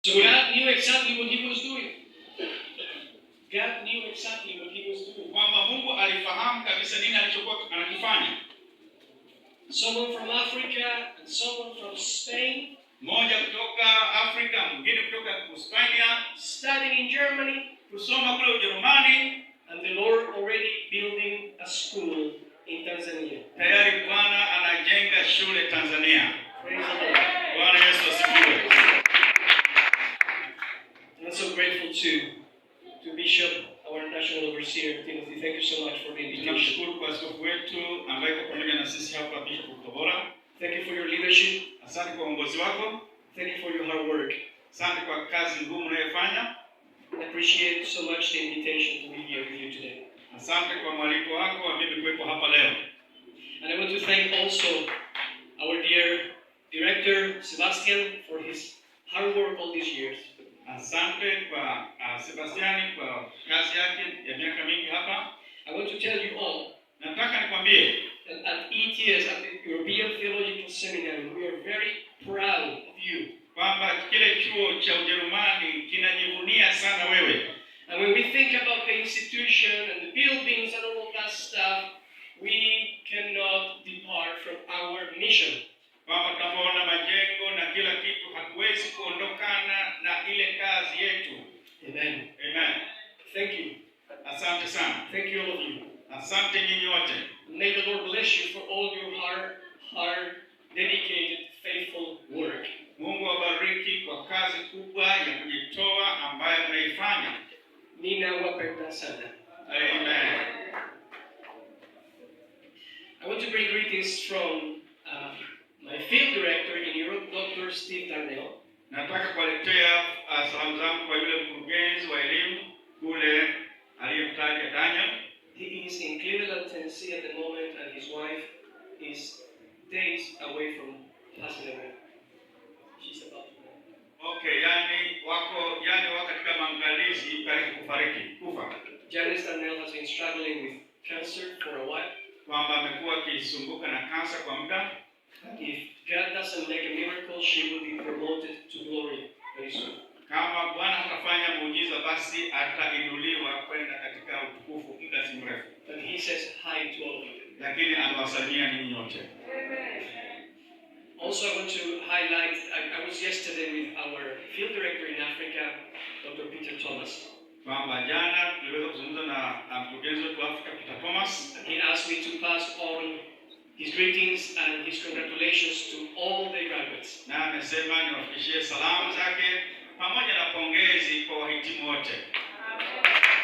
So God knew exactly what he was doing. God knew exactly what he was doing. Kwamba Mungu alifahamu kabisa nini alichokuwa anakifanya. Someone from Africa and someone from Spain. Mmoja kutoka Afrika, mwingine kutoka Hispania. Studying in Germany. Kusoma kule Ujerumani. And the Lord already building a school in Tanzania. Tayari Bwana anajenga shule Tanzania. Praise the Lord. Bwana Yesu asifiwe. I'm so grateful to Bishop, our national overseer, Timothy. Thank you so much for the invitation. Tunamshukuru kwa askofu wetu ambaye kwa pamoja na sisi hapa Bishop Tabora. Thank you for your leadership. Asante kwa uongozi wako. Thank you for your hard work. Asante kwa kazi ngumu unayofanya. I appreciate so much the invitation to be here with you today. Asante kwa mwaliko wako wa mimi kuwepo hapa leo. And I want to thank also our dear director Sebastian for his hard work all these years. Asante kwa Sebastiani kwa kazi yake ya miaka mingi hapa. I want to tell you all. Nataka nikwambie that at ETS, at the European Theological Seminary, we are very proud of you. Kwamba kile chuo cha Ujerumani kinajivunia sana wewe. And when we think about the institution and the buildings and all of that stuff, we cannot depart from our mission. Kwamba tunapoona majengo na kila kitu hatuwezi kuondokana na ile kazi yetu. Amen. Amen. Thank you. Asante sana. Thank you all of you. Asante nyinyi wote. May the Lord bless you for all your hard, dedicated, faithful work. Mungu awabariki kwa kazi kubwa ya kujitoa ambayo mnaifanya. Ninawapenda sana. Amen. I want to bring greetings from my field director in Europe, Dr. Steve Darnell. Nataka kuwaletea salamu zangu kwa yule mkurugenzi wa elimu kule aliyemtaja Daniel. He is in Cleveland, Tennessee at the moment, and his wife is days away from passing away. She's about to die. Okay, yani wako katika maangalizi karibu kufa. Janice Darnell has been struggling with cancer for a while. Kwamba amekuwa akisumbuka na kansa kwa muda. If God doesn't make a miracle, she will be promoted to glory very soon. Kama Bwana hatafanya muujiza, basi atainuliwa kwenda katika utukufu muda si mrefu. And he says hi to all of you. Lakini anawasalimia ninyi nyote. Also, I want to highlight, I was yesterday with our field director in Africa, Dr. Peter Thomas. Kwamba jana tuliweza kuzungumza na mkurugenzi wetu wa Afrika Peter Thomas. And he asked me to pass on his greetings and his congratulations to all the graduates. Na amesema niwafikishie salamu zake pamoja na pongezi kwa wahitimu wote.